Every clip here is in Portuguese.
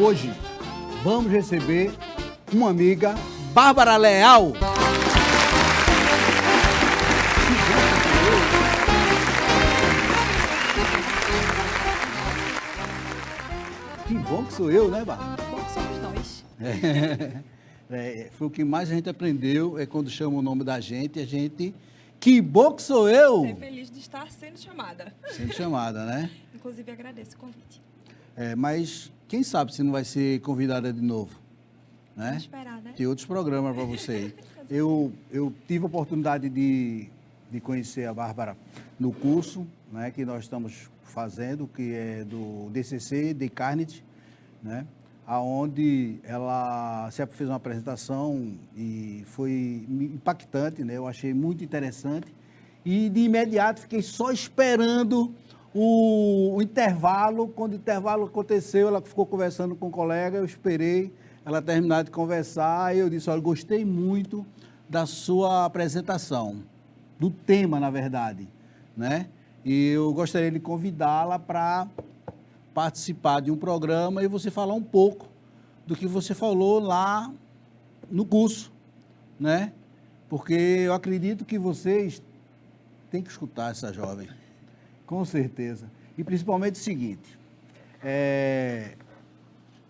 Hoje vamos receber uma amiga, Bárbara Leal. Que bom que sou eu, né, Bárbara? Que bom que somos nós. Foi o que mais a gente aprendeu, é quando chama o nome da gente, a gente... Que bom que sou eu! Ser feliz de estar sendo chamada. Sendo chamada, né? Inclusive, agradeço o convite. Mas quem sabe se não vai ser convidada de novo, né? Vamos esperar, né? Tem outros programas para você aí. Eu tive a oportunidade de conhecer a Bárbara no curso, né, que nós estamos fazendo, que é do DCC, de Carnet, né? Aonde ela sempre fez uma apresentação e foi impactante, né? Eu achei muito interessante. E de imediato fiquei só esperando o intervalo. Quando o intervalo aconteceu, ela ficou conversando com o colega, eu esperei ela terminar de conversar. E eu disse, olha, gostei muito da sua apresentação, do tema, na verdade, né? E eu gostaria de convidá-la para participar de um programa e você falar um pouco do que você falou lá no curso, né? Porque eu acredito que vocês têm que escutar essa jovem, com certeza. E principalmente o seguinte,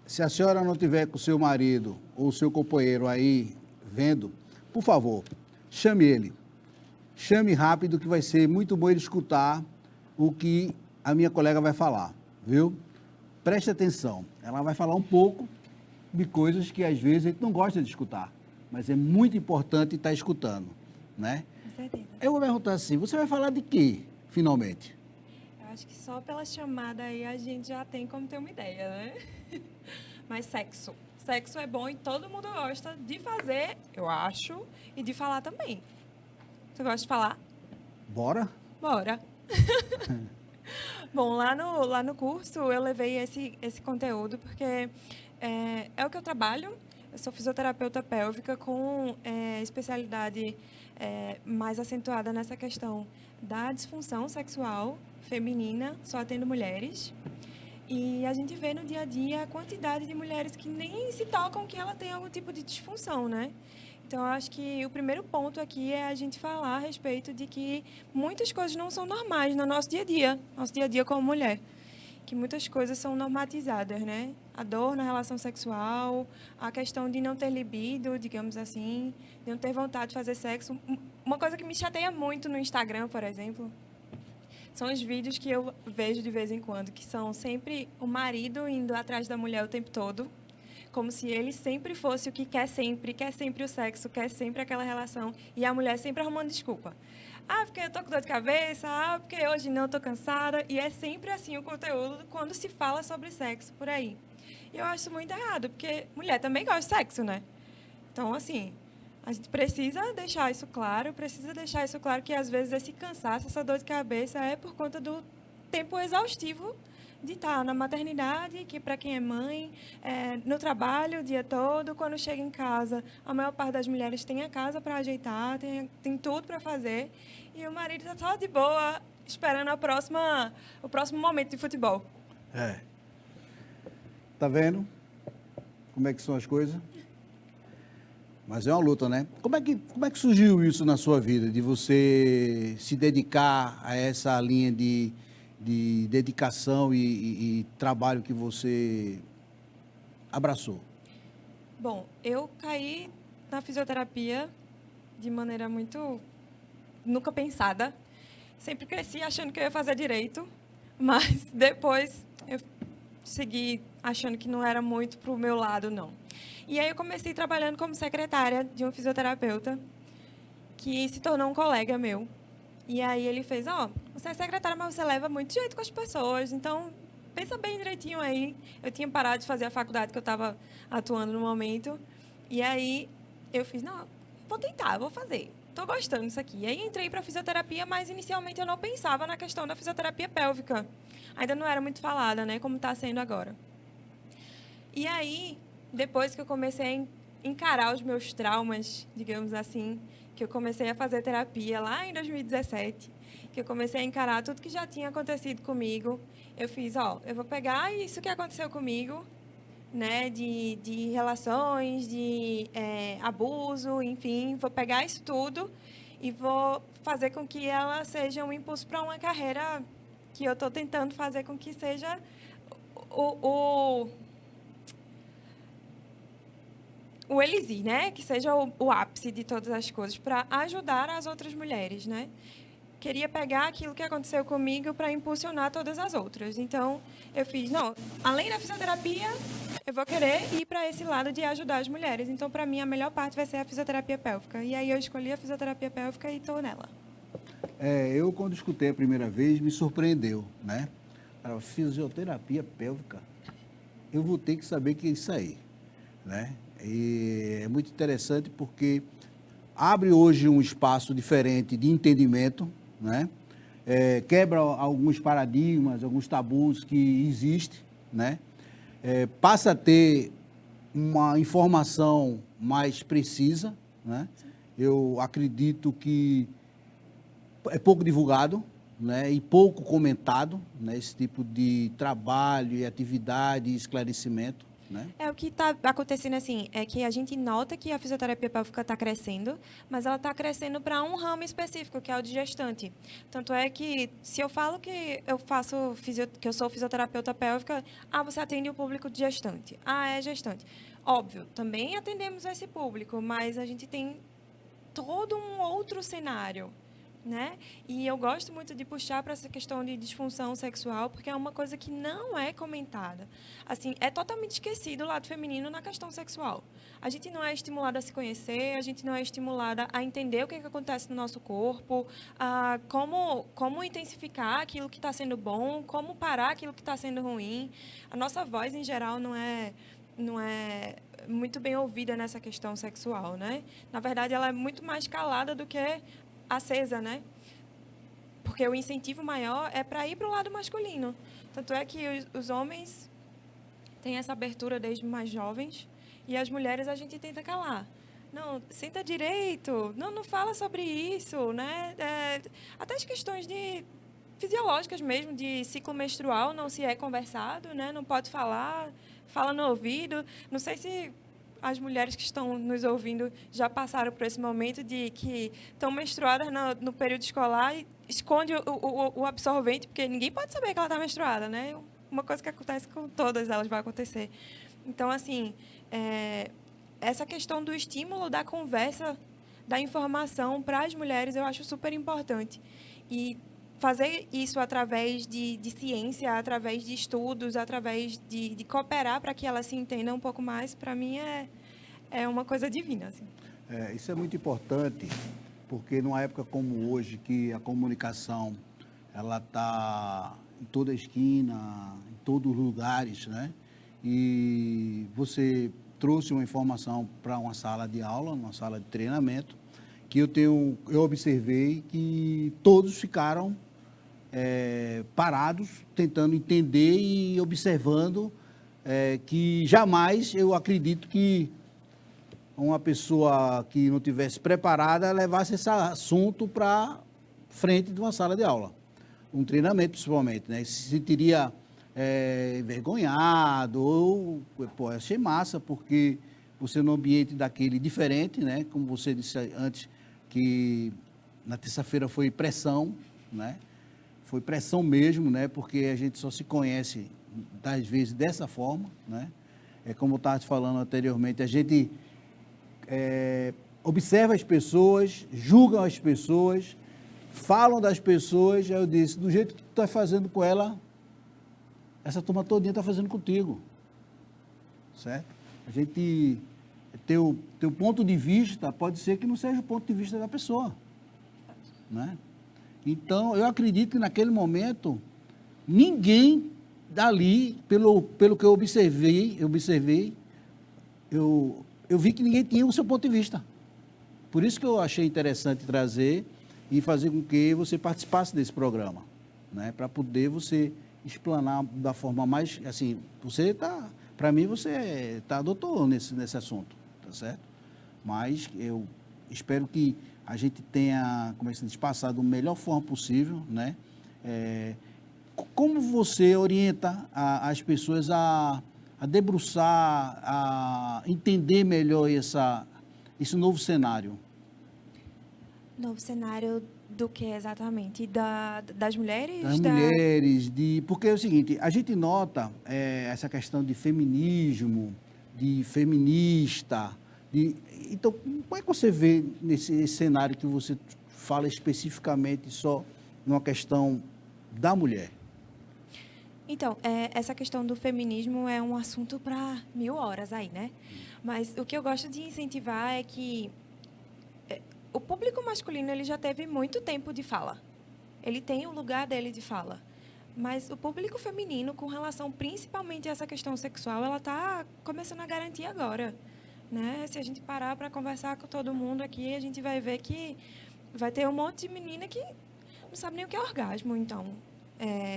se a senhora não tiver com o seu marido ou o seu companheiro aí vendo, por favor, chame ele. Chame rápido que vai ser muito bom ele escutar o que a minha colega vai falar. Viu? Preste atenção. Ela vai falar um pouco de coisas que às vezes a gente não gosta de escutar, mas é muito importante estar escutando, né? Com certeza. Eu vou perguntar assim, você vai falar de quê, finalmente? Eu acho que só pela chamada aí a gente já tem como ter uma ideia, né? Mas sexo. Sexo é bom e todo mundo gosta de fazer, eu acho, e de falar também. Você gosta de falar? Bora? Bora. Bom, lá no curso eu levei esse conteúdo porque é o que eu trabalho. Eu sou fisioterapeuta pélvica com especialidade mais acentuada nessa questão da disfunção sexual feminina, só atendo mulheres. E a gente vê no dia a dia a quantidade de mulheres que nem se tocam que ela tem algum tipo de disfunção, né? Então, eu acho que o primeiro ponto aqui é a gente falar a respeito de que muitas coisas não são normais no nosso dia a dia como mulher. Que muitas coisas são normatizadas, né? A dor na relação sexual, a questão de não ter libido, digamos assim, de não ter vontade de fazer sexo. Uma coisa que me chateia muito no Instagram, por exemplo, são os vídeos que eu vejo de vez em quando, que são sempre o marido indo atrás da mulher o tempo todo, como se ele sempre fosse o que quer sempre o sexo, quer sempre aquela relação, e a mulher sempre arrumando desculpa. Ah, porque eu tô com dor de cabeça, porque hoje não, tô cansada, e é sempre assim o conteúdo quando se fala sobre sexo por aí. E eu acho muito errado, porque mulher também gosta de sexo, né? Então, assim, a gente precisa deixar isso claro que às vezes esse cansaço, essa dor de cabeça é por conta do tempo exaustivo de estar na maternidade, que para quem é mãe, no trabalho o dia todo, quando chega em casa, a maior parte das mulheres tem a casa para ajeitar, tem tudo para fazer, e o marido está só de boa, esperando o próximo momento de futebol. Tá vendo como é que são as coisas? Mas é uma luta, né? Como é que surgiu isso na sua vida, de você se dedicar a essa linha de dedicação e trabalho que você abraçou? Bom, eu caí na fisioterapia de maneira muito nunca pensada. Sempre cresci achando que eu ia fazer direito, mas depois eu segui achando que não era muito para o meu lado, não. E aí eu comecei trabalhando como secretária de um fisioterapeuta que se tornou um colega meu. E aí ele fez, você é secretária, mas você leva muito jeito com as pessoas, então pensa bem direitinho aí. Eu tinha parado de fazer a faculdade que eu estava atuando no momento. E aí eu fiz, não, vou tentar, vou fazer. Estou gostando disso aqui. E aí entrei para fisioterapia, mas inicialmente eu não pensava na questão da fisioterapia pélvica. Ainda não era muito falada, né, como está sendo agora. E aí, depois que eu comecei a encarar os meus traumas, digamos assim, que eu comecei a fazer terapia lá em 2017, que eu comecei a encarar tudo que já tinha acontecido comigo, eu fiz, eu vou pegar isso que aconteceu comigo, né, de relações, de abuso, enfim, vou pegar isso tudo e vou fazer com que ela seja um impulso para uma carreira que eu estou tentando fazer com que seja o, o, o elixir, né, que seja o ápice de todas as coisas, para ajudar as outras mulheres, né? Queria pegar aquilo que aconteceu comigo para impulsionar todas as outras. Então, eu fiz, não, além da fisioterapia, eu vou querer ir para esse lado de ajudar as mulheres. Então, para mim, a melhor parte vai ser a fisioterapia pélvica. E aí eu escolhi a fisioterapia pélvica e estou nela. Eu, quando escutei a primeira vez, me surpreendeu, né? A fisioterapia pélvica, eu vou ter que saber que é isso aí, né? E é muito interessante porque abre hoje um espaço diferente de entendimento, né? Quebra alguns paradigmas, alguns tabus que existem, né? Passa a ter uma informação mais precisa, né? Eu acredito que é pouco divulgado, né? E pouco comentado, né? Esse tipo de trabalho e atividade e esclarecimento, né? O que está acontecendo assim é que a gente nota que a fisioterapia pélvica está crescendo, mas ela está crescendo para um ramo específico, que é o de gestante. Tanto é que se eu falo que eu faço que eu sou fisioterapeuta pélvica, você atende o público de gestante. É gestante. Óbvio, também atendemos esse público, mas a gente tem todo um outro cenário, né? E eu gosto muito de puxar para essa questão de disfunção sexual, porque é uma coisa que não é comentada. Assim, é totalmente esquecido o lado feminino na questão sexual. A gente não é estimulada a se conhecer, a gente não é estimulada a entender o que acontece no nosso corpo, como intensificar aquilo que está sendo bom, como parar aquilo que está sendo ruim. A nossa voz, em geral, não é muito bem ouvida nessa questão sexual, né? Na verdade, ela é muito mais calada do que acesa, né? Porque o incentivo maior é para ir para o lado masculino. Tanto é que os homens têm essa abertura desde mais jovens e as mulheres a gente tenta calar. Não, senta direito, não fala sobre isso, né? Até as questões fisiológicas mesmo, de ciclo menstrual não se é conversado, né? Não pode falar, fala no ouvido. Não sei se as mulheres que estão nos ouvindo já passaram por esse momento de que estão menstruadas no período escolar e esconde o absorvente, porque ninguém pode saber que ela está menstruada, né? Uma coisa que acontece com todas elas vai acontecer. Então, assim, essa questão do estímulo da conversa, da informação para as mulheres, eu acho super importante. E fazer isso através de ciência, através de estudos, através de cooperar para que ela se entenda um pouco mais, para mim é uma coisa divina. Assim. Isso é muito importante, porque numa época como hoje, que a comunicação ela está em toda esquina, em todos os lugares, né? E você trouxe uma informação para uma sala de aula, uma sala de treinamento, que eu observei que todos ficaram parados, tentando entender e observando que jamais eu acredito que uma pessoa que não tivesse preparada levasse esse assunto para frente de uma sala de aula. Um treinamento, principalmente, né? Se sentiria envergonhado ou, achei massa, porque você num ambiente daquele diferente, né? Como você disse antes, que na terça-feira foi pressão, né? Foi pressão mesmo, né? Porque a gente só se conhece, às vezes, dessa forma, né? Como eu estava te falando anteriormente, a gente observa as pessoas, julga as pessoas, falam das pessoas. Aí eu disse, do jeito que tu está fazendo com ela, essa turma todinha está fazendo contigo, certo? A gente, teu ponto de vista pode ser que não seja o ponto de vista da pessoa, né? Então, eu acredito que naquele momento, ninguém dali, pelo que eu observei, eu vi que ninguém tinha o seu ponto de vista. Por isso que eu achei interessante trazer e fazer com que você participasse desse programa, né? Para poder você explanar da forma mais, assim, para mim você está doutor nesse assunto, tá certo? Mas eu espero que a gente tenha, como é que se diz, passado da melhor forma possível, né? Como você orienta as pessoas a a debruçar, a entender melhor esse novo cenário? Novo cenário do que exatamente? Das mulheres? Das mulheres, porque é o seguinte, a gente nota essa questão de feminismo, de feminista, então, como é que você vê nesse cenário que você fala especificamente só numa questão da mulher? Então, essa questão do feminismo é um assunto para 1000 horas aí, né? Mas o que eu gosto de incentivar é que o público masculino ele já teve muito tempo de fala. Ele tem o lugar dele de fala. Mas o público feminino, com relação principalmente a essa questão sexual, ela está começando a garantir agora. Né? Se a gente parar para conversar com todo mundo aqui, a gente vai ver que vai ter um monte de menina que não sabe nem o que é orgasmo, então.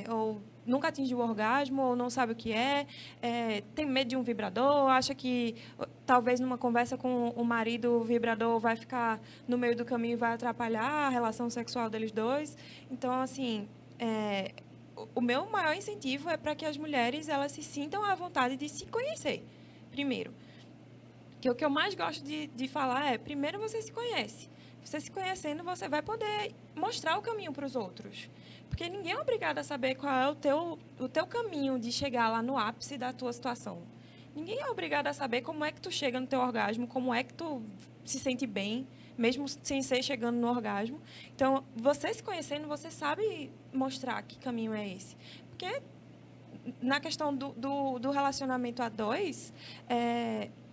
Ou nunca atingiu o orgasmo, ou não sabe o que tem medo de um vibrador, acha que talvez numa conversa com o marido o vibrador vai ficar no meio do caminho e vai atrapalhar a relação sexual deles dois. Então, assim, o meu maior incentivo é para que as mulheres elas se sintam à vontade de se conhecer, primeiro. Que o que eu mais gosto de falar é, primeiro você se conhece. Você se conhecendo, você vai poder mostrar o caminho para os outros. Porque ninguém é obrigado a saber qual é o teu caminho de chegar lá no ápice da tua situação. Ninguém é obrigado a saber como é que tu chega no teu orgasmo, como é que tu se sente bem, mesmo sem ser chegando no orgasmo. Então, você se conhecendo, você sabe mostrar que caminho é esse. Porque na questão do relacionamento a dois,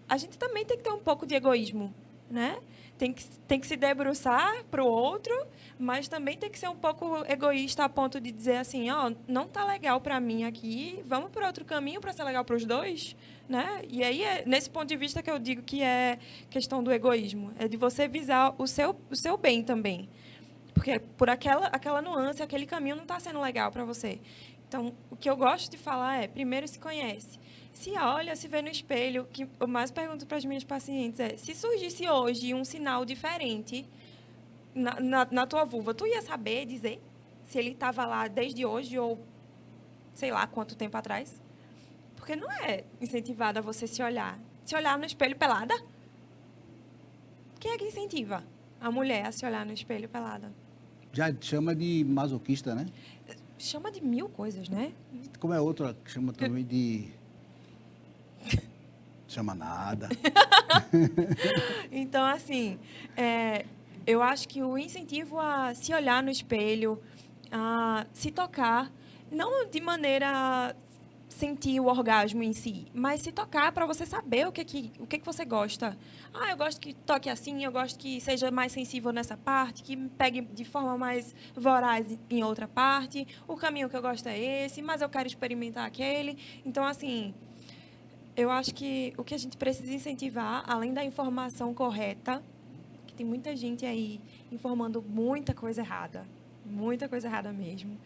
a gente também tem que ter um pouco de egoísmo, né? Tem que se debruçar para o outro, mas também tem que ser um pouco egoísta a ponto de dizer assim, não tá legal para mim aqui, vamos para outro caminho para ser legal para os dois, né? E aí é nesse ponto de vista que eu digo que é questão do egoísmo, é de você visar o seu bem também, porque por aquela nuance, aquele caminho não está sendo legal para você. Então, o que eu gosto de falar é, primeiro se conhece. Se olha, se vê no espelho, que eu mais pergunto para as minhas pacientes se surgisse hoje um sinal diferente na tua vulva, tu ia saber dizer se ele estava lá desde hoje ou sei lá quanto tempo atrás? Porque não é incentivado a você se olhar. Se olhar no espelho pelada? Quem é que incentiva a mulher a se olhar no espelho pelada? Já chama de masoquista, né? Chama de 1000 coisas, né? Como é outra que chama também de... Chama nada. Então, assim, eu acho que o incentivo a se olhar no espelho, a se tocar, não de maneira a sentir o orgasmo em si, mas se tocar para você saber o que você gosta. Eu gosto que toque assim, eu gosto que seja mais sensível nessa parte, que me pegue de forma mais voraz em outra parte. O caminho que eu gosto é esse, mas eu quero experimentar aquele. Então, assim... Eu acho que o que a gente precisa incentivar, além da informação correta, que tem muita gente aí informando muita coisa errada mesmo,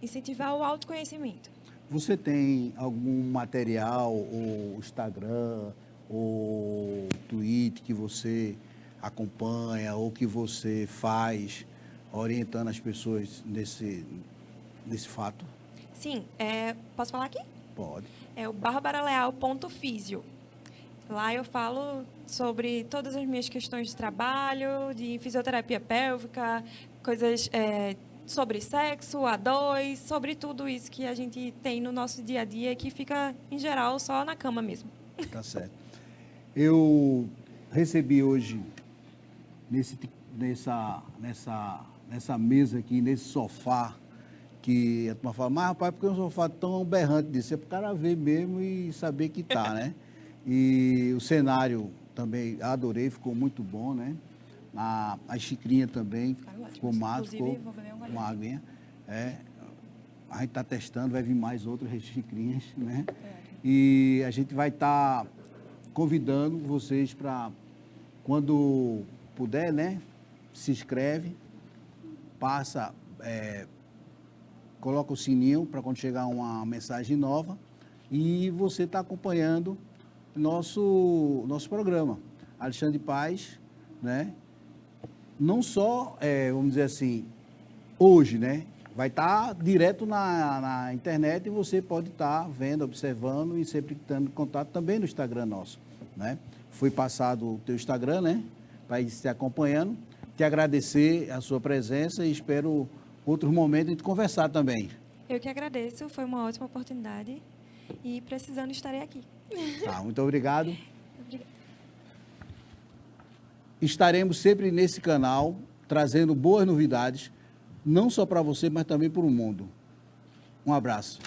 incentivar o autoconhecimento. Você tem algum material, ou Instagram, ou Twitter que você acompanha, ou que você faz orientando as pessoas nesse fato? Sim, posso falar aqui? Pode. É o barbaraleal.fisio. Lá eu falo sobre todas as minhas questões de trabalho, de fisioterapia pélvica, coisas sobre sexo, A2, sobre tudo isso que a gente tem no nosso dia a dia, que fica, em geral, só na cama mesmo. Tá certo. Eu recebi hoje, nessa mesa aqui, nesse sofá, que a turma fala, mas rapaz, por que um sofá tão berrante disso? É para o cara ver mesmo e saber que tá, né? E o cenário também, adorei, ficou muito bom, né? A xicrinha também, ficou massa, ficou uma aguinha. A gente está testando, vai vir mais outras xicrinhas, né? E a gente vai estar convidando vocês para, quando puder, né? Se inscreve, passa... coloca o sininho para quando chegar uma mensagem nova e você está acompanhando nosso programa. Alexandre Paes, né? Não só, vamos dizer assim, hoje, né? Vai estar direto na internet e você pode estar vendo, observando e sempre tendo contato também no Instagram nosso, né? Foi passado o teu Instagram, né? Para ir se acompanhando. Te agradecer a sua presença e espero outros momentos de conversar também. Eu que agradeço, foi uma ótima oportunidade e precisando estarei aqui. Tá, muito obrigado. Obrigada. Estaremos sempre nesse canal, trazendo boas novidades, não só para você, mas também para o mundo. Um abraço.